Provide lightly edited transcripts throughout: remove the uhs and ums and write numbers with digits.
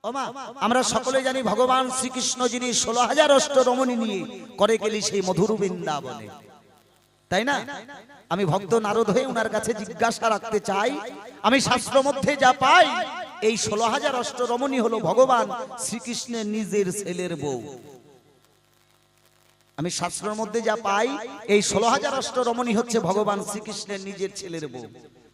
ওমা আমরা সকলে জানি ভগবান শ্রীকৃষ্ণ যিনি 16,000 অষ্টরমণী নিয়ে করে গেলি সেই মধুর বৃন্দাবনে, তাই না? আমি ভক্ত নারদ হয়ে ওনার কাছে জিজ্ঞাসা রাখতে চাই, আমি শাস্ত্র মধ্যে যা পাই এই 16,000 অষ্টরমণী হলো ভগবান শ্রীকৃষ্ণের নিজের ছেলের বউ। আমি শাস্ত্রের মধ্যে যা পাই এই 16,000 অষ্টরমণী হচ্ছে ভগবান শ্রীকৃষ্ণের নিজের ছেলের বউ।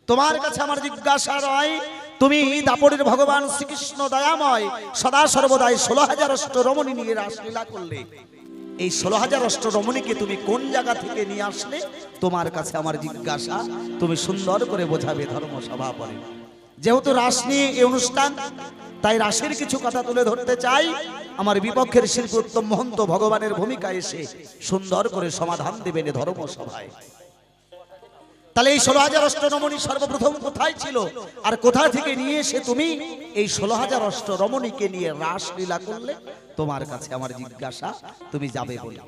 তোমার কাছে আমার জিজ্ঞাসা রয়, তুমি দাপরের ভগবান শ্রীকৃষ্ণ দয়াময় সদা সর্বদাই 16,000 অষ্টরমণী নিয়ে রাসলীলা করলে, এই 16,000 অষ্টরমণীকে তুমি কোন জায়গা থেকে নিয়ে আসলে? তোমার কাছে আমার জিজ্ঞাসা, তুমি সুন্দর করে বোঝাবে ধর্মসভা পরে। যেহেতু রাস নিয়ে এই অনুষ্ঠান, তাই রাসের কিছু কথা তুলে ধরতে চাই। আমার বিপক্ষের শিল্পী উত্তম মহন্ত ভগবানের ভূমিকায় এসে সুন্দর করে সমাধান দেবেন ধর্মসভায়। তাহলে এই 16,000 অষ্টরমণী সর্বপ্রথম কোথায় ছিল আর কোথা থেকে নিয়ে এসে তুমি এই 16,000 অষ্টরমণীকে নিয়ে রাসলীলা করলে? তোমার কাছে আমার জিজ্ঞাসা, তুমি যাবে বলে।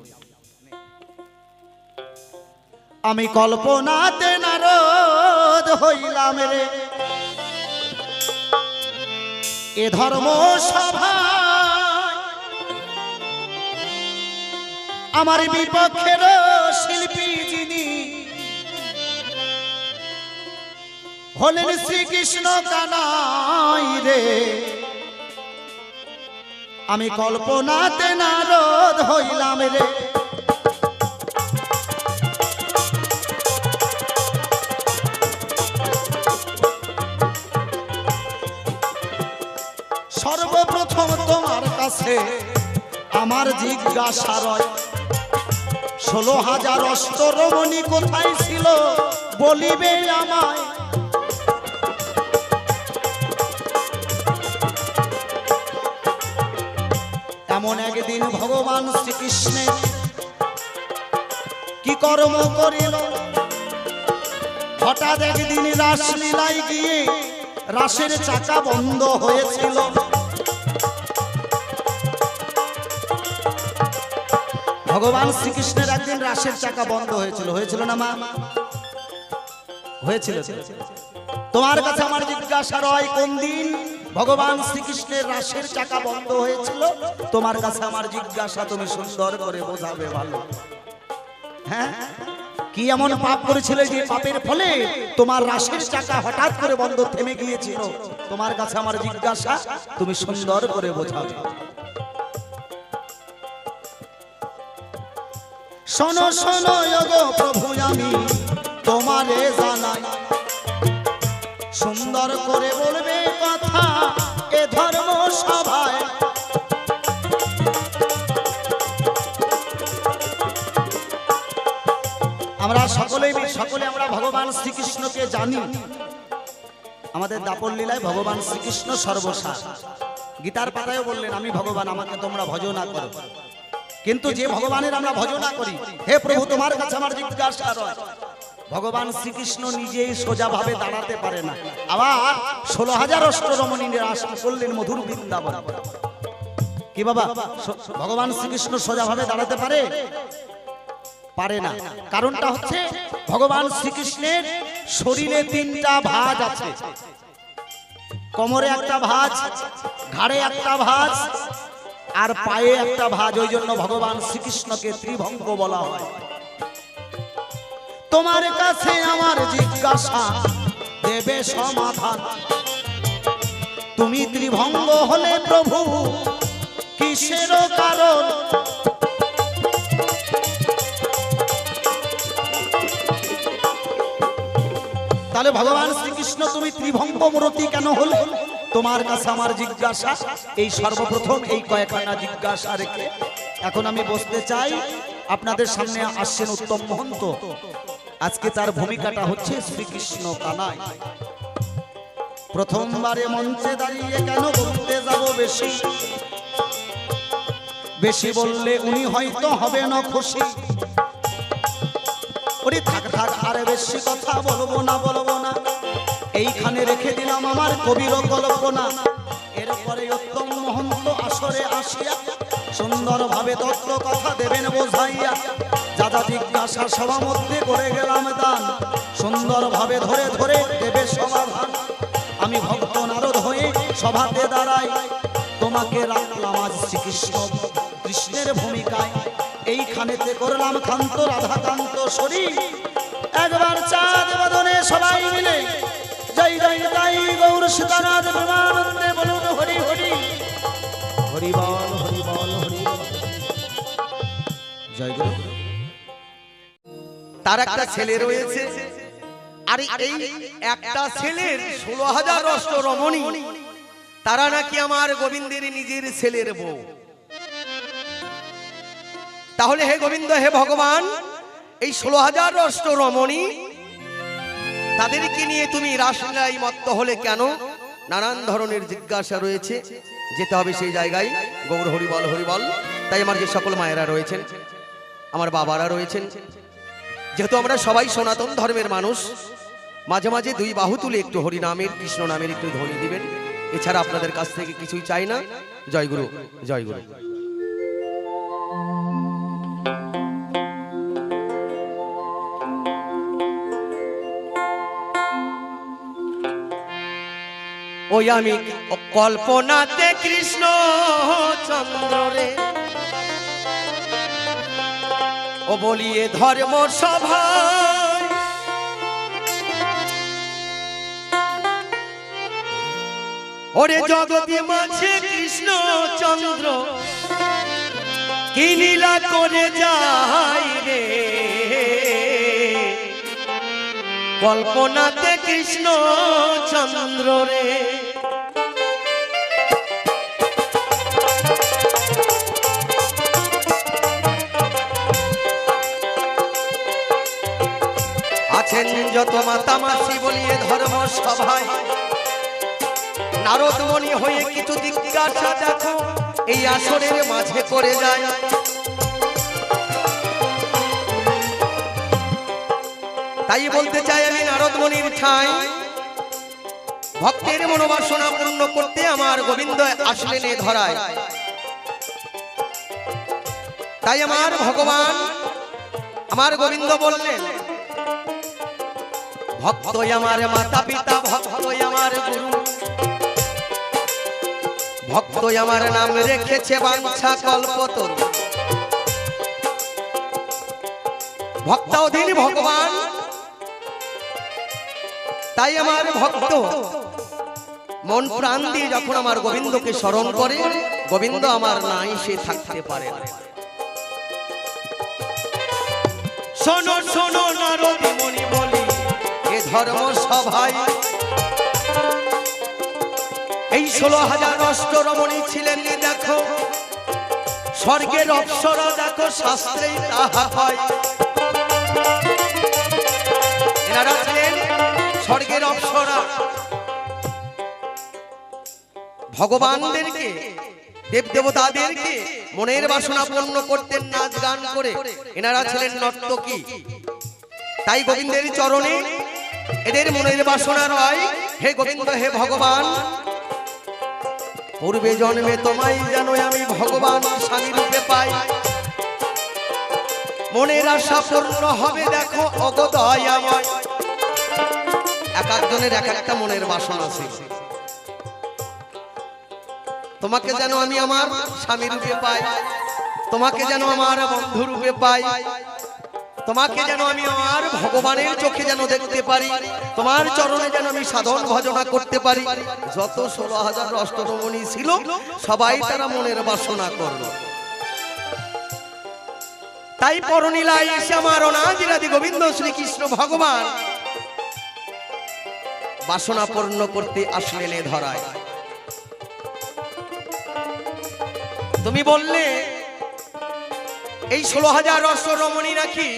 আমি কল্পনাতে নারদ হইলাম রে এ ধর্ম সভা, আমার বিপক্ষের শিল্পী যিনি হলেন শ্রীকৃষ্ণ কানাই রে। আমি কল্পনাতে নারদ হইলাম রে সর্বপ্রথম তোমার কাছে আমার জিজ্ঞাসা রয়, 16,000 অষ্টরমণী কোথায় ছিল বলিবে আমায়? এমন একদিন ভগবান শ্রীকৃষ্ণের কি কর্ম করিল, হঠাৎ একদিন রাসলীলায় গিয়ে রাসের চাকা বন্ধ হয়েছিল। ভগবান শ্রীকৃষ্ণের একদিন রাসের চাকা বন্ধ হয়েছিল, হয়েছিল না মা? হয়েছিল। তোমার কাছে আমার জিজ্ঞাসা রয়, কোন দিন ভগবান শ্রীকৃষ্ণের রাসের চাকা বন্ধ হয়েছিল? তোমার কাছে আমার জিজ্ঞাসা, তুমি সুন্দর করে বোঝাবে ভালো। হ্যাঁ, কি এমন পাপ করেছিলে যে পাপের ফলে তোমার রাসের চাকা হঠাৎ করে বন্ধ থেমে গিয়েছিল? তোমার কাছে আমার জিজ্ঞাসা, তুমি সুন্দর করে বোঝাবে। শোনো শোনো গো প্রভু, আমি তোমারে জানাই, সুন্দর করে বলবে কথা এ ধর্ম সভায়। আমরা সকলে আমরা ভগবান শ্রীকৃষ্ণকে জানি। আমাদের দাপর লীলায় ভগবান শ্রীকৃষ্ণ সর্বসার। গীতার পাতায় বললেন, আমি ভগবান, আমাকে তোমরা ভজনা করো। কিন্তু যে ভগবানের আমরা ভজনা করি, হে প্রভু তোমার কাছে আমার জিজ্ঞাসা রয়, ভগবান শ্রীকৃষ্ণ নিজেই সোজা ভাবে দাঁড়াতে পারে না, আবার 16,000 অষ্টরমণী রাস করলেন মধুর বৃন্দাবন। কি বাবা, ভগবান শ্রীকৃষ্ণ সোজা ভাবে দাঁড়াতে পারে? পারে না। কারণটা হচ্ছে ভগবান শ্রীকৃষ্ণের শরীরে 3টা ভাঁজ আছে, কোমরে একটা ভাঁজ, ঘাড়ে একটা ভাঁজ, আর পায়ে একটা ভাঁজ। ওই জন্য ভগবান শ্রীকৃষ্ণকে ত্রিভঙ্গ বলা হয়। তোমার কাছে আমার জিজ্ঞাসা, দেবে সমাধান। তুমি ত্রিভঙ্গ হলে প্রভু কিসের কারণ? তাহলে ভগবান শ্রীকৃষ্ণ তুমি ত্রিভঙ্গ মূর্তি কেন হলে? তোমার কাছে আমার জিজ্ঞাসা। এই সর্বপ্রথম এই কয়েকখানা জিজ্ঞাসা রেখে এখন আমি বসতে চাই। আপনাদের সামনে আসছেন উত্তম মহন্ত। আজকে তার ভূমিকাটা হচ্ছে শ্রীকৃষ্ণ কানাই। প্রথমবারে মঞ্চে দাঁড়িয়ে কেন বলতে যাব বেশি, বেশি বললে উনি হয়তো হবে না খুশি। ওরে থাক থাক, আরে বেশি কথা বলবো না, এইখানে রেখে দিলাম আমার কবির কল্পনা। এরপরে উত্তম মহন্ত আসরে আসিয়া সুন্দর ভাবে তত্ত্ব কথা দেবেন বোঝাইয়া। যা যা জিজ্ঞাসা সভা মধ্যে করে গেলাম দান, সুন্দর ভাবে ধরে ধরে দেবে সমাধান। আমি ভক্ত নারদ হয়ে সভাতে দাঁড়াই, তোমাকে রাখলাম আজ শ্রীকৃষ্ণ কৃষ্ণের ভূমিকায়, এইখানেতে করলাম কান্ত রাধাকান্ত শরীর। একবার চাঁদ বদনে সবাই মিলে জয় জয় তাই গৌর সীতানাথ প্রেমানন্দে বলুন হরি হরি হরি বল হরি বল হরি বল। জয় গুরু। তার একটা ছেলে রয়েছে, আর এই একটা ছেলের 16,000 অষ্ট রমণী, তারা নাকি আমার গোবিন্দের নিজের ছেলের বউ। তাহলে হে গোবিন্দ, হে ভগবান, এই 16,000 অষ্ট রমণী তাদেরকে নিয়ে তুমি রাসলীলায় মত্ত হলে কেন? নানান ধরনের জিজ্ঞাসা রয়েছে, যেতে হবে সেই জায়গায়। গৌর হরি বল হরি বল। তাই আমার যে সকল মায়েরা রয়েছেন, আমার বাবারা রয়েছেন, যেহেতু আমরা সবাই সনাতন ধর্মের মানুষ, মাঝে মাঝে দুই বাহু তুলে একটু হরি নামের কৃষ্ণ নামের একটু ধ্বনি দিবেন। এছাড়া আপনাদের কাছ থেকে কিছুই চাই না। জয় গুরু, জয় গুরু। ওই আমি কল্পনাতে কৃষ্ণ চন্দ্র রে, ও বলিয়ে ধর্ম সভায়, ওরে জগতে মাঝে কৃষ্ণ চন্দ্র কি লীলা করে যায় রে, কল্পনাতে কৃষ্ণ চন্দ্র রে। আছেন যত মাতা মাসি বলিয়ে ধর্ম সভায়, নারদ মুনি হয়ে কিছু জিজ্ঞাসা দেখো এই আসরের মাঝে করে যায়। তাই বলতে চাই আমি নারদ মুনির ঠাঁই, ভক্তের মনোবাসনা পূর্ণ করতে আমার গোবিন্দ আসলেন এ ধরায়। তাই আমার ভগবান, আমার গোবিন্দ বললেন, ভক্তই আমার মাতা পিতা, ভক্তই আমার গুরু, ভক্তই আমার নাম রেখেছে বাঞ্ছা কল্পতরু। ভক্তাধীন ভগবান, তাই আমার ভক্ত মন প্রাণ দিয়ে যখন আমার গোবিন্দকে স্মরণ করে, গোবিন্দ আমার নাই সে থাকতে পারে না। শোনো শোনো নারদ মুনি বলি এ ধর্ম সভায়, এই 16,000 অষ্ট রমণী ছিলেন দেখো, স্বর্গের অপ্সরা দেখো শাস্ত্রেই তাহা হয়। এনারা ছিলেন স্বর্গের অপ্সরা, ভগবানদেরকে দেবদেবতাদেরকে মনের বাসনা পূর্ণ করতেন নাচ গান করে। এনারা ছিলেন নর্তকী। তাই গোবিন্দের চরণে এদের মনের বাসনা রয়, হে গোবিন্দ, হে ভগবান, পূর্বে জন্মে তোমায় যেন আমি ভগবান স্বামী রূপে পাই, মনের আশা পূর্ণ হবে দেখো অগদয়াময়। এক একজনের এক একটা মনের বাসনা আছে। তোমাকে যেন আমি আমার স্বামী রূপে পাই, তোমাকে যেন আমার বন্ধু রূপে পাই, তোমাকে যেন আমি আমার ভগবানের চোখে যেন দেখতে পারি, তোমার চরণে যেন আমি সাধন ভজনা করতে পারি। যত 16,000 অষ্টরমণী ছিল সবাই তারা মনের বাসনা করল। তাই পরনীলায় এসে আমার অনাদিরাদি গোবিন্দ শ্রীকৃষ্ণ ভগবান বাসনা পূর্ণ করতে আসলেন এ ধরায়। তুমি বললে এই 16,000 অষ্টরমণী নাকি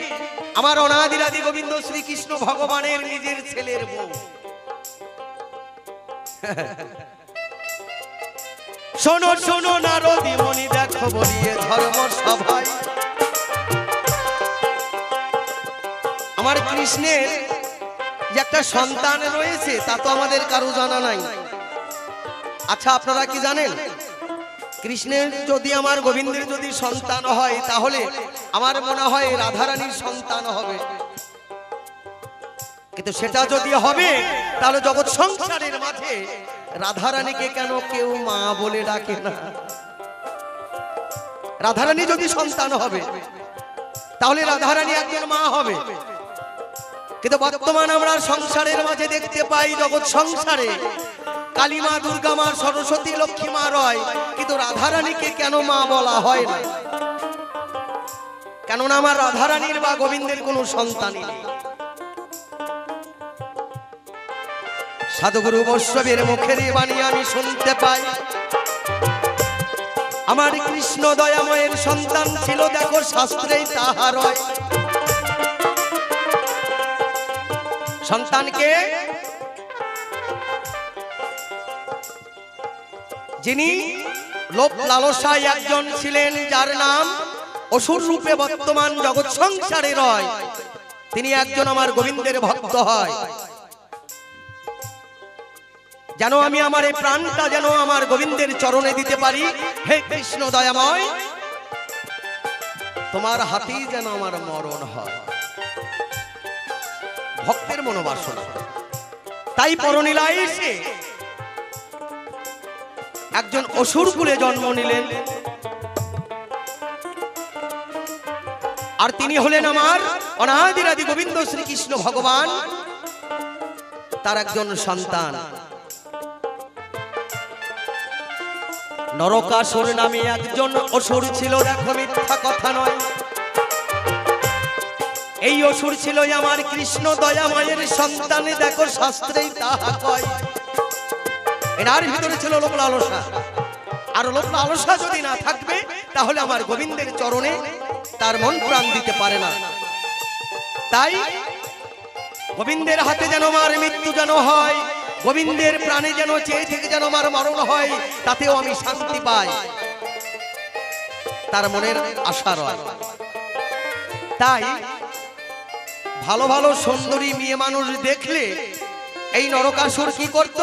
আমার অনাদিরাদি গোবিন্দ শ্রীকৃষ্ণ ভগবানের নিজের ছেলের বউ। শোনো শোনো নারদী মুনি দেখো বলিয়ে ধর্ম সভায়, আমার কৃষ্ণের যে একটা সন্তান রয়েছে তা তো আমাদের কারো জানা নাই। আচ্ছা, আপনারা কি জানেন কৃষ্ণের যদি আমার গোবিন্দের যদি সন্তান হয় তাহলে আমার মনে হয় রাধারানীর সন্তান হবে। কিন্তু সেটা যদি হবে তাহলে জগৎ সংসারের মাঝে রাধারানীকে কেন কেউ মা বলে ডাকে না? রাধারানী যদি সন্তান হবে তাহলে রাধারানী একজন মা হবে, কিন্তু বর্তমান আমরা সংসারের মাঝে দেখতে পাই জগৎ সংসারে কালী মা, দুর্গা মা, সরস্বতী, লক্ষ্মী মা রয়, কিন্তু রাধারানীকে কেন মা বলা হয় না? কেননা আমার রাধারানীর বা গোবিন্দের কোনো সন্তানই নেই। সাধুগুরু বৈষ্ণবের মুখের বাণী আমি শুনতে পাই, আমার কৃষ্ণ দয়াময়ের সন্তান ছিল, দেখো শাস্ত্রেই তাহা রয়। সন্তানকে যিনি লোভ লালসায় একজন ছিলেন, যার নাম অসুর রূপে বর্তমান জগৎ সংসারে রয়, তিনি একজন আমার গোবিন্দের ভক্ত হয়। যেন আমি আমার এই প্রাণটা যেন আমার গোবিন্দের চরণে দিতে পারি। হে কৃষ্ণ দয়াময়, তোমার হাতেই যেন আমার মরণ হয়, ভক্তের মনোবাসনা। তাই পরনীলায় এসে একজন অসুর কুলে জন্ম নিলেন, আর তিনি হলেন আমার অনাদিরাদি গোবিন্দ শ্রীকৃষ্ণ ভগবান, তার একজন সন্তান। নরকাসুর নামে একজন অসুর ছিল, দেখো মিথ্যা কথা নয়। এই অসুর ছিল আমার কৃষ্ণ দয়াময়ের সন্তান, দেখো শাস্ত্রেই তাহা কয়। এনার ভিতরে ছিল লোভ লালসা, আর লোভ লালসা যদি না থাকবে তাহলে আমার গোবিন্দের চরণে তার মন প্রাণ দিতে পারে না। তাই গোবিন্দের হাতে যেন আমার মৃত্যু যেন হয়, গোবিন্দের প্রাণে যেন চেয়ে থেকে যেন আমার মরণ হয়, তাতেও আমি শান্তি পাই, তার মনের আশা রয়। তাই ভালো ভালো সুন্দরী মেয়ে মানুষ দেখলে এই নরকাসুর কি করত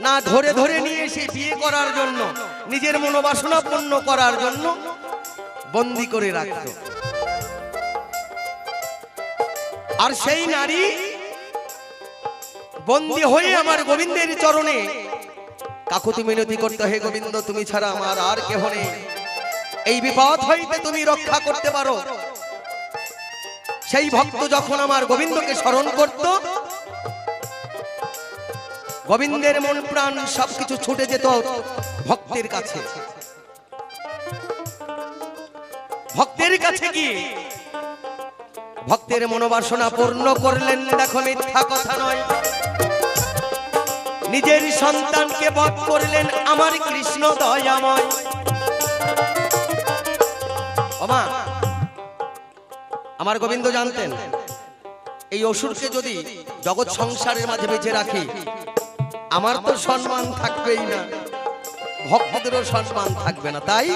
না, ধরে ধরে নিয়ে এসে বিয়ে করার জন্য, নিজের মনোবাসনা পূর্ণ করার জন্য বন্দী করে রাখত। আর সেই নারী বন্দী হয়ে আমার গোবিন্দের চরণে কাকুতি মিনতি করতে, হে গোবিন্দ তুমি ছাড়া আমার আর কেহ নেই, এই বিপদ হইতে তুমি রক্ষা করতে পারো। সেই ভক্ত যখন আমার গোবিন্দকে স্মরণ করত, গোবিন্দের মন প্রাণ সবকিছু ছুটে যেত ভক্তের কাছে। ভক্তের কাছে গিয়ে ভক্তের মনোবাসনা পূর্ণ করলেন, দেখো মিথ্যা কথা নয়। নিজের সন্তানকে বধ করলেন আমার কৃষ্ণ দয়াময়। ওমা, আমার গোবিন্দ জানতেন এই অসুরকে যদি জগৎ সংসারের মাঝে বেঁচে রাখি, আমার তো সম্মান থাকবেই না, ভক্তদেরও সম্মান থাকবে না। তাই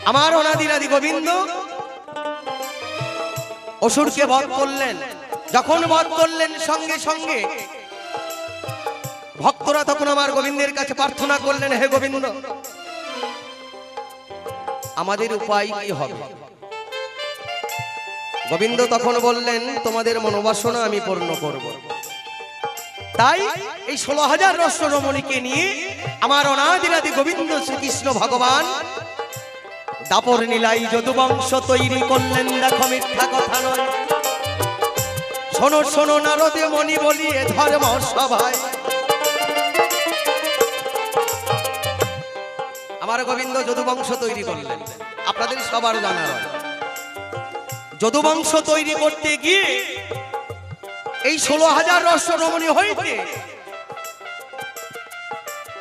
আমার অনাদিরাদি গোবিন্দ অসুরকে বধ করলেন। যখন বধ করলেন সঙ্গে সঙ্গে ভক্তরা তখন আমার গোবিন্দের কাছে প্রার্থনা করলেন, হে গোবিন্দ আমাদের উপায় কি হবে? গোবিন্দ তখন বললেন, তোমাদের মনোবাসনা আমি পূর্ণ করব। তাই এই 16,000 রস্য রমণীকে নিয়ে আমার অনাদিরাদি গোবিন্দ শ্রীকৃষ্ণ ভগবান দাপর নীলায় যদুবংশ তৈরি করলেন, দেখো মিথ্যা কথা নয়। শোনো শোনো নারদে মণি বলিয়ে ধর্ম সভায় আমার গোবিন্দ যদুবংশ তৈরি করলেন। আপনাদের সবার জানা রয়, যদুবংশ তৈরি করতে গিয়ে এই 16,000 রস্য রমণী হইতে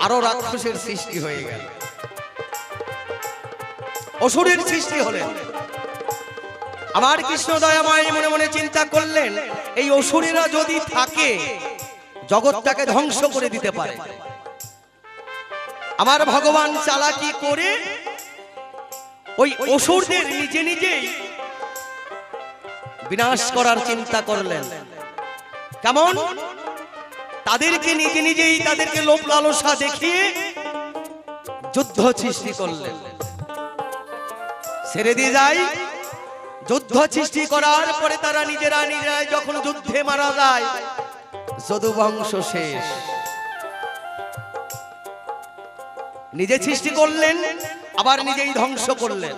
আরো রাক্ষসের সৃষ্টি হয়ে গেল, অসুরের সৃষ্টি হলেন। আমার কৃষ্ণ দয়াময় মনে মনে চিন্তা করলেন, এই অসুরেরা যদি থাকে জগৎটাকে ধ্বংস করে দিতে পারে। আমার ভগবান চালাকি করে ওই অসুরদের নিজে নিজেই বিনাশ করার চিন্তা করলেন। কেমন? তাদেরকে নিজে নিজেই তাদেরকে লোভ লালসা দেখিয়ে যুদ্ধ সৃষ্টি করলেন। ছেড়ে দিয়ে যায়, যুদ্ধ সৃষ্টি করার পরে তারা নিজেরাই যখন যুদ্ধে মারা যায়, যদুবংশ শেষ। নিজে সৃষ্টি করলেন আবার নিজেই ধ্বংস করলেন।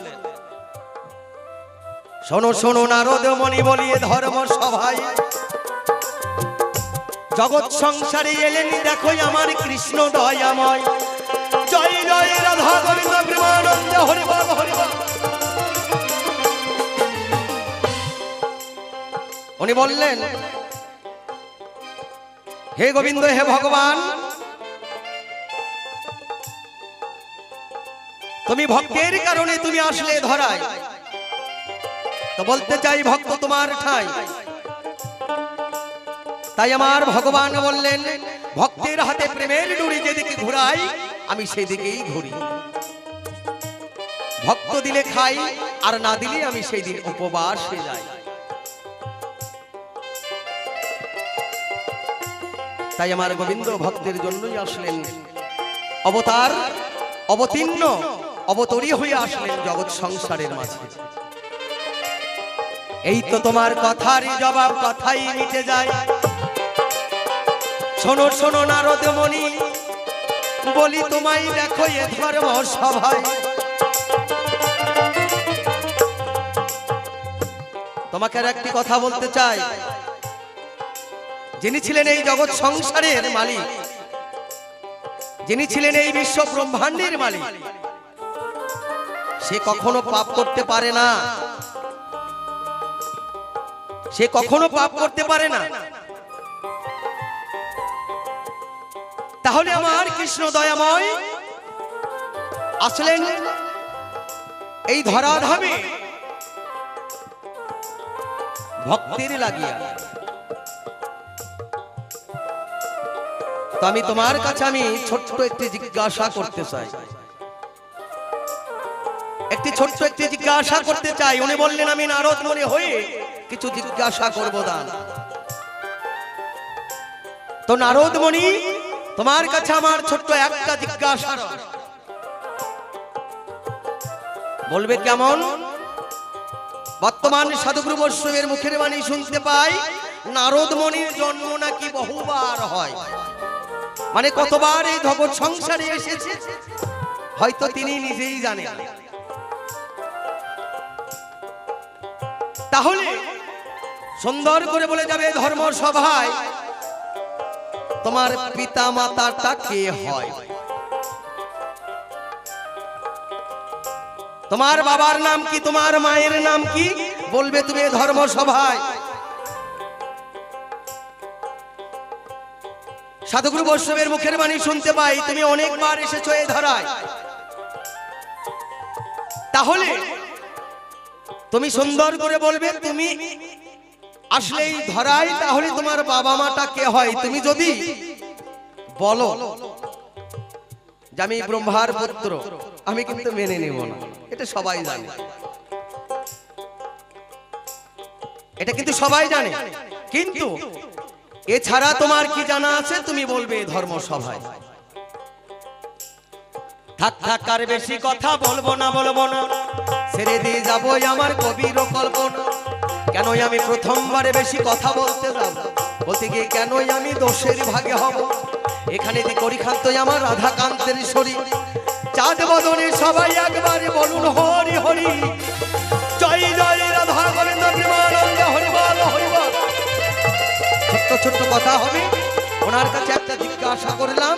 শোনো শোনো নারদ মণি বলিয়ে ধর্ম সভায়, জগৎ সংসারে এলেন দেখো আমার কৃষ্ণ দয়াময়। জয় জয় রাধা গোবিন্দ প্রেমানন্দ হরি বল হরি বল। উনি বললেন, হে গোবিন্দ হে ভগবান, তুমি ভক্তের কারণে তুমি আসলে ধরায়, তো বলতে চাই ভক্ত তোমার ঠাই। তাই আমার ভগবান বললেন, ভক্তের হাতে প্রেমের ডুরি যেদিকে ঘুরাই আমি সেদিকেই ঘুরি। ভক্ত দিলে খাই আর না দিলে আমি সেই দিন উপবাসে যাই। তাই আমার গোবিন্দ ভক্তের জন্যই আসলেন অবতার, অবতীর্ণ অবতরী হয়ে আসলেন জগৎ সংসারের মাঝে। এই তো তোমার কথারই জবাব কথাই মিটে যায়। শোনো শোনো নারদ মণি বলি তোমায় দেখো এ ধর্ম সভায়। তোমাকে আর একটি কথা বলতে চাই, যিনি ছিলেন এই জগৎ সংসারের মালিক, যিনি ছিলেন এই বিশ্ব ব্রহ্মাণ্ডের মালিক, সে কখনো পাপ করতে পারে না, সে কখনো পাপ করতে পারে না। তাহলে আমার কৃষ্ণ দয়াময় আসলেন এই ধরাধামে ভক্তের লাগিয়া। তো আমি তোমার কাছে আমি ছোট্ট একটি জিজ্ঞাসা করতে চাই, ছোট্ট একটি জিজ্ঞাসা করতে চাই। উনি বললেন, আমি নারদ মনে হয়ে কিছু জিজ্ঞাসা করব দান। তো নারদ মণি তোমার কাছে আমার ছোট্ট একটা জিজ্ঞাসা, বলবে কেমন? বর্তমান সাধুগুরু বৈষ্ণবের মুখের বাণী শুনতে পাই নারদ মণির জন্ম নাকি বহুবার হয়, মানে কতবার এই জগৎ সংসারে এসেছে হয়তো তিনি নিজেই জানেন। তাহলে সুন্দর করে বলে যাবে ধর্ম সভায়, তোমার পিতা মাতাটা কে হয়? তোমার বাবার নাম কি, তোমার মায়ের নাম কি? বলবে তুমি ধর্ম সভায়। সাধুগুরু বৈষ্ণবের মুখের বাণী শুনতে পাই তুমি অনেকবার এসেছো এই ধরায়। তাহলে তুমি সুন্দর করে বলবে তুমি আসলেই ধরাই, তাহলে তোমার বাবা মাটা কে হয়? তুমি যদি বলো যে আমি ব্রহ্মার পুত্র, আমি কিন্তু মেনে নেব না, এটা সবাই জানে, এটা কিন্তু সবাই জানে। কিন্তু এছাড়া তোমার কি জানা আছে? তুমি বলবে ধর্ম সভায়। থাক থাক আর বেশি কথা বলবো না, ছেড়ে দিয়ে যাবো আমার কবির কল্পনা। কেন আমি প্রথমবারে বেশি কথা বলতে যাব, বলতে গিয়ে কেন আমি দোষের ভাগে হব? এখানে করিখান্ত আমার রাধাকান্তের শরীর, চাঁদ বদনে সবাই একবারে বলুন হরি হরি, জয় জয় রাধা গোবিন্দ প্রেমানন্দ হরি বল হরি বল। ছোট্ট ছোট্ট কথা হবে, ওনার কাছে একটা জিজ্ঞাসা করলাম,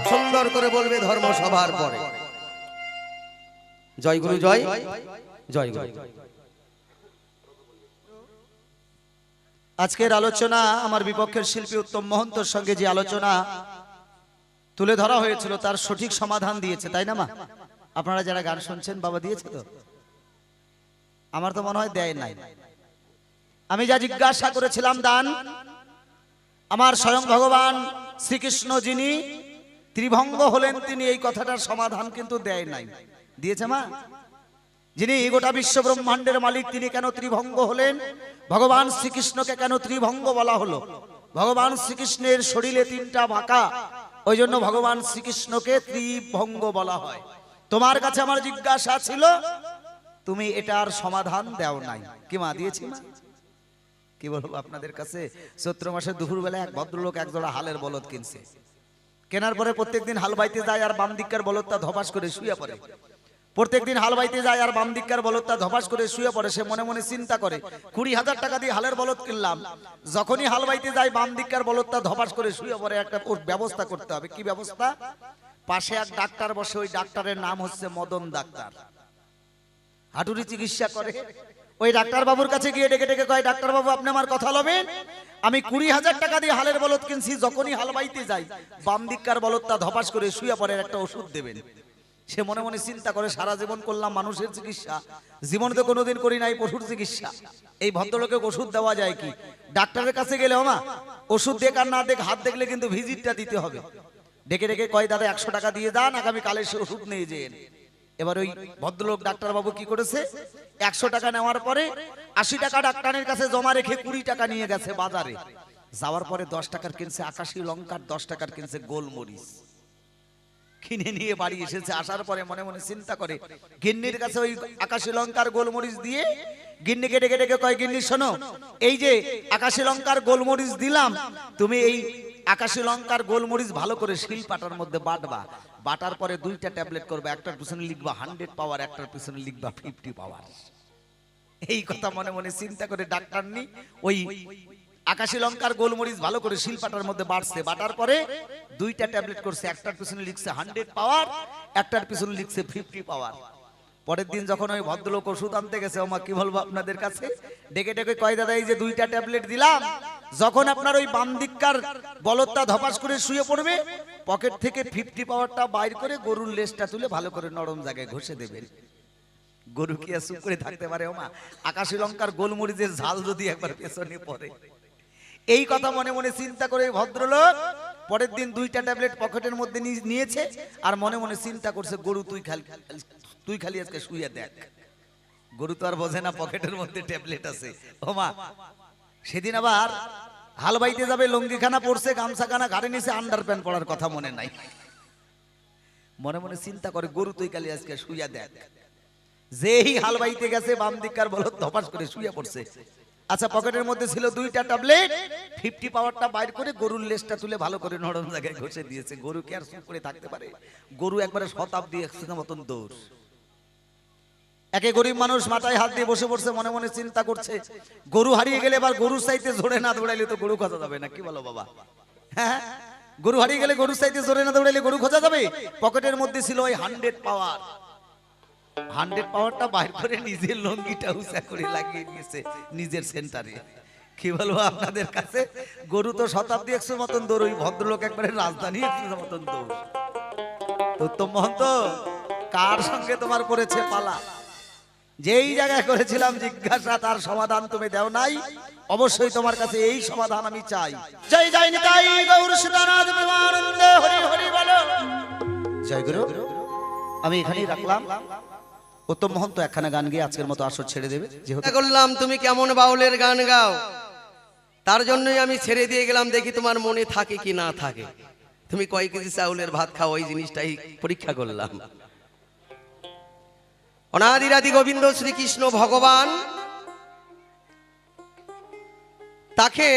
সুন্দর করে বলবে ধর্ম সভার পরে। জয় গুরু জয়, জয় গুরু। আজকের আলোচনা আমার বিপক্ষের শিল্পী উত্তম মহন্তর সঙ্গে যে আলোচনা তুলে ধরা হয়েছিল তার সঠিক সমাধান দিয়েছে, তাই না মা? আপনারা যারা গান শুনছেন বাবা দিয়েছে তো? আমার তো মনে হয় দেয় নাই। আমি যা জিজ্ঞাসা করেছিলাম দান, আমার স্বয়ং ভগবান শ্রীকৃষ্ণ যিনি ত্রিভঙ্গ হলেন তিনি এই কথাটার সমাধান কিন্তু দেয় নাই। দিয়েছে মা? যিনি গোটা বিশ্ব ব্রহ্মাণ্ডের মালিক তিনি কেন ত্রিভঙ্গ হলেন? ভগবান শ্রীকৃষ্ণকে কেন ত্রিভঙ্গ বলা হলো? ভগবান শ্রীকৃষ্ণের শরীরে তিনটা বাঁকা, ওই জন্য ভগবান শ্রীকৃষ্ণকে ত্রিভঙ্গ বলা হয়। তোমার কাছে আমার জিজ্ঞাসা ছিল, তুমি এটার সমাধান দাও নাই। কি মা দিয়েছি মা? কি বলবো আপনাদের কাছে, চৈত্র মাসের দুপুর বেলা এক ভদ্রলোক এক জোড়া হালের বলদ কিনছে। কেনার পরে প্রত্যেকদিন হাল বাইতে যায় আর বাম দিককার বলদটা ধপাস করে শুয়ে পড়ে। প্রত্যেকদিন হাল বাইতে যায় আর বাম দিককার বলদটা ধপাস করে শুয়ে পড়ে। সে মনে মনে চিন্তা করে 20,000 টাকা দিয়ে হালের বলদ কিনলাম, যখনই হাল বাইতে যায় বাম দিককার বলদটা ধপাস করে শুয়ে পড়ে। একটা ওর ব্যবস্থা করতে হবে। কি ব্যবস্থা? পাশে এক ডাক্তার বসে, ওই ডাক্তারের নাম হচ্ছে মদন ডাক্তার, হাঁটুরি চিকিৎসা করে। ওই ডাক্তার বাবুর কাছে গিয়ে ডেকে ডেকে কয়, ডাক্তার বাবু আপনি আমার কথা লবেন, আমি 20,000 টাকা দিয়ে হালের বলদ কিনছি, যখনই হাল বাইতে যাই বাম দিককার বলদটা ধপাস করে শুয়ে পড়ে, একটা ওষুধ দেবেন। সে মনে মনে চিন্তা করে, সারা জীবন করলাম মানুষের চিকিৎসা, জীবনে তো কোনোদিন করি নাই পশুর চিকিৎসা, এই ভদ্রলোকে ওষুধ দেওয়া যায় কি? ডাক্তারের কাছে গেলে ওমা ওষুধ দেখ আর না দেখ, হাত দেখলে কিন্তু ভিজিটটা দিতে হবে। ডেকে ডেকে কয়, দাদা 100 টাকা দিয়ে যান, আগামী কালে সে ওষুধ নিয়ে যেন। এবার ওই ভদ্রলোক ডাক্তার বাবু কি করেছে, 100 টাকা নেওয়ার পরে 80 টাকা ডাক্তারের কাছে জমা রেখে 20 টাকা নিয়ে গেছে বাজারে। যাওয়ার পরে 10 টাকার কিনছে আকাশি লঙ্কার, 10 টাকার কিনছে গোলমরিচ, কিনে নিয়ে বাড়ি এসেছে। আসার পরে মনে মনে চিন্তা করে, গিন্নির কাছে ওই আকাশি লঙ্কার গোলমরিচ দিয়ে গিন্নিকে ডেকে ডেকে কয়, গিন্নি শোনো, এই যে আকাশি লঙ্কার গোলমরিচ দিলাম, তুমি এই আকাশি লঙ্কার গোলমরিচ ভালো করে শিল পাটার মধ্যে বাটবা, বাটার পরে 2টা ট্যাবলেট করবে, একটার পিছনে লিখবা 100 পাওয়ার, একটার পিছনে লিখবা 50 পাওয়ার। এই কথা মনে মনে চিন্তা করে ডাক্তার নি ওই আকাশি লঙ্কার গোলমরিচ ভালো করে শিল পাটার মধ্যে বাটছে, বাটার পরে 2টা ট্যাবলেট করছে, একটার পিছনে লিখছে 100 পাওয়ার, একটার পিছনে লিখছে 50 পাওয়ার। পরের দিন যখন ওই ভদ্রলোক ওষুধ আনতে গেছে, ওমা কি বলবো আপনাদের কাছে, ডেকে ডেকে কয়, দাদা এই যে 2টা ট্যাবলেট দিলাম, যখন আপনার ওই বাম দিককার বলদটা ধপাস করে শুয়ে পড়বে, পকেট থেকে 50 পাওয়ারটা বাইর করে গরুর লেজটা তুলে ভালো করে নরম জায়গায় ঘষে দেবেন। গরু কি আর চুপ করে থাকতে পারে? ওমা আকাশি লঙ্কার গোলমরিচের ঝাল যদি একবার পেছনে পড়ে। এই কথা মনে মনে চিন্তা করে ভদ্রলোক পরের দিন 2টা ট্যাবলেট পকেটের মধ্যে নিয়েছে আর মনে মনে চিন্তা করছে, গরু তুই খালি আজকে শুয়ে দেখ। গরু তো আর বোঝে না পকেটের মধ্যে ট্যাবলেট আছে। ওমা সেদিন আবার হাল বাইতে যাবে, লুঙ্গিখানা পরছে, গামছাখানা ঘাড়ে নিচে, আন্ডারপ্যান্ট পরার কথা মনে নাই। মনে মনে চিন্তা করে, গরু তুই খালি আজকে শুয়ে দেখ। যেই হাল বাইতে গেছে বাম দিককার বলদ ধপাস করে শুয়ে পড়ছে। আচ্ছা পকেটের মধ্যে ছিল 2টা ট্যাবলেট, 50 পাওয়ারটা বাইর করে গরুর লেজটা তুলে ভালো করে নরম জায়গায় ঘষে দিয়েছে। গরু কি আর চুপ করে থাকতে পারে? গরু একবারে শতাব্দী 100 মতন দৌড়। একে গরিব মানুষ মাথায় হাত দিয়ে বসে পড়ছে, মনে মনে চিন্তা করছে, গরু হারিয়ে গেলে এবার গরুর চাইতে জোরে না দৌড়াইলে তো গরু খোঁজা যাবে না। কি বলো বাবা? হ্যাঁ, গরু হারিয়ে গেলে গরুর চাইতে জোরে না দৌড়াইলে গরু খোঁজা যাবে। পকেটের মধ্যে ছিল ওই 100 পাওয়ার, 100 পাওয়ারটা বাইর করে নিজের লঙ্গিটা উঁচা করে লাগিয়ে নিয়েছে নিজের সেন্টারে। কি বলবো আপনাদের কাছে, গরু তো শতাব্দী 100 মতন দৌড়, ওই ভদ্রলোক একবারে রাজধানী 100 মতন দৌড়। উত্তম মহন্ত, কার সঙ্গে তোমার পড়েছে পালা? যেই জায়গায় করেছিলাম জিজ্ঞাসা, তার সমাধান তুমি দাও নাই। অবশ্যই তোমার কাছে এই সমাধান আমি চাই। জয় জয় নিতাই গৌর সীতানাথ প্রেমানন্দে, হরি হরি বলো। জয় গুরু। আমি এখানেই রাখলাম। উত্তম মহন্ত একখানা গান গিয়ে আজকের মতো আসর ছেড়ে দেবে। যেহেতু বললাম তুমি কেমন বাউলের গান গাও, তার জন্যই আমি ছেড়ে দিয়ে গেলাম, দেখি তোমার মনে থাকে কি না থাকে। তুমি কয় কেজি চাউলের ভাত খাও, ওই জিনিসটাই পরীক্ষা করলাম। অনাদিরাদি গোবিন্দ শ্রীকৃষ্ণ ভগবান, তাকে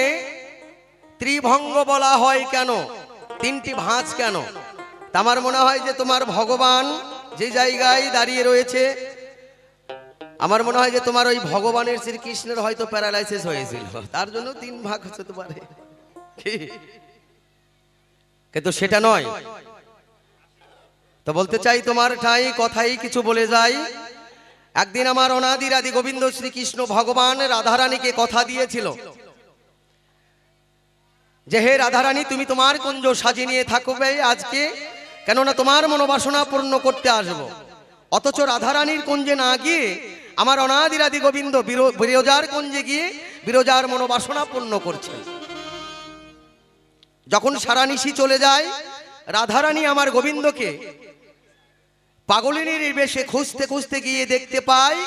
ত্রিভঙ্গ বলা হয় কেন, 3টি ভাঁজ কেন? আমার মনে হয় যে তোমার ভগবান যে জায়গায় দাঁড়িয়ে রয়েছে, আমার মনে হয় যে তোমার ওই ভগবানের শ্রীকৃষ্ণের হয়তো প্যারালাইসিস হয়েছিল, তার জন্য 3 ভাগ হতে পারে। কিন্তু সেটা নয়। তো বলতে চাই, তোমার ঠাই কথাই কিছু বলে যাই। একদিন আমার অনাদির আদি গোবিন্দ শ্রীকৃষ্ণ ভগবান রাধারানীকে কথা দিয়েছিল যে, হে রাধারানী, তুমি তোমার কুঞ্জ সাজিয়ে নিয়ে থাকবে আজকে, কেননা তোমার মনোবাসনা পূর্ণ করতে আসবো। অথচ রাধারানীর কুঞ্জে না গিয়ে আমার অনাদির আদি গোবিন্দ বিরজার কুঞ্জে গিয়ে বিরজার মনোবাসনা পূর্ণ করছেন। যখন সারা নিশি চলে যায়, রাধারানী আমার গোবিন্দকে পাগলিনীর বেশে খুঁজতে খুঁজতে গিয়ে দেখতে পায়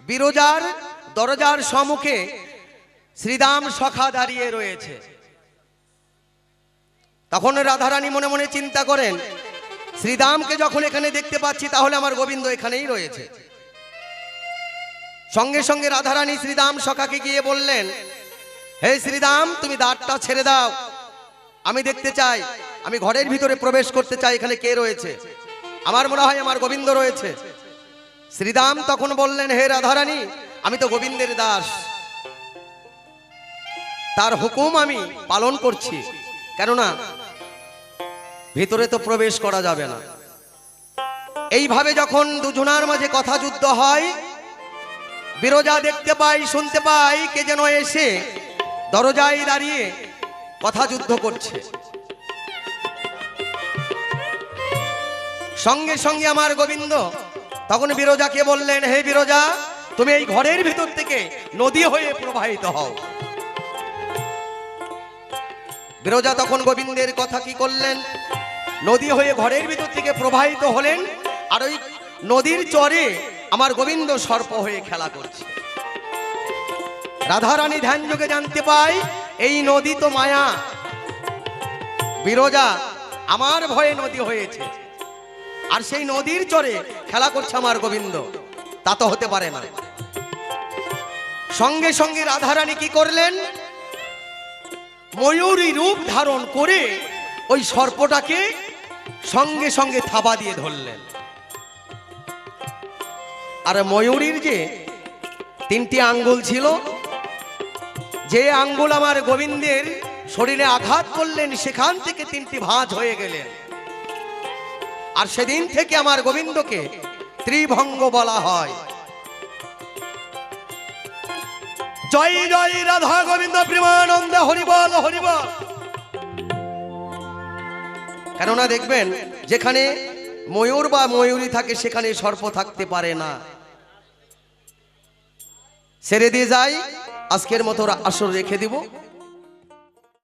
বিরজার দরজার সম্মুখে শ্রীদাম সখা দাঁড়িয়ে রয়েছে। তখন রাধারানী মনে মনে চিন্তা করেন, শ্রীদামকে যখন এখানে দেখতে পাচ্ছি, তাহলে আমার গোবিন্দ এখানেই রয়েছে। সঙ্গে সঙ্গে রাধারানী শ্রীদাম সখাকে গিয়ে বললেন, হে শ্রীদাম, তুমি দ্বারটা ছেড়ে দাও, আমি দেখতে চাই আমি ঘরের ভিতরে প্রবেশ করতে চাই, এখানে কে রয়েছে? আমার মনে হয় আমার গোবিন্দ রয়েছে। শ্রীরাম তখন বললেন, হে রাধারানী, আমি তো গোবিন্দের দাস, তার হুকুম আমি পালন করছি, কেননা ভিতরে তো প্রবেশ করা যাবে না। এইভাবে যখন দুজনার মাঝে কথা যুদ্ধ হয়, বিরজা দেখতে পাই, শুনতে পাই কে যেন এসে দরজায় দাঁড়িয়ে কথা যুদ্ধ করছে। সঙ্গে সঙ্গে আমার গোবিন্দ তখন বিরজাকে বললেন, হে বিরজা, তুমি এই ঘরের ভিতর থেকে নদী হয়ে প্রবাহিত হও। বিরজা তখন গোবিন্দের কথা কি করলেন? নদী হয়ে ঘরের ভিতর থেকে প্রবাহিত হলেন, আর ওই নদীর চরে আমার গোবিন্দ সর্প হয়ে খেলা করছে। রাধারানী ধ্যান যোগে জানতে পাই এই নদী তো মায়া, বিরজা আমার ভয়ে নদী হয়েছে, আর সেই নদীর চরে খেলা করছে আমার গোবিন্দ, তা তো হতে পারে না। সঙ্গে সঙ্গে রাধারানী কি করলেন? ময়ূরী রূপ ধারণ করে ওই সর্পটাকে সঙ্গে সঙ্গে থাবা দিয়ে ধরলেন। আর ময়ূরীর যে 3টি আঙ্গুল ছিল, যে আঙ্গুল আমার গোবিন্দের শরীরে আঘাত করলেন, সেখান থেকে 3টি ভাঁজ হয়ে গেলেন। আর সেদিন থেকে আমার গোবিন্দকে ত্রিভঙ্গ বলা হয়। জয় জয় রাধা গোবিন্দ প্রেমানন্দ, হরিবল হরিবল। কেননা দেখবেন, যেখানে ময়ূর বা ময়ূরী থাকে সেখানে সর্প থাকতে পারে না। ছেড়ে দিয়ে যাই, আজকের মতো আসর রেখে দিব।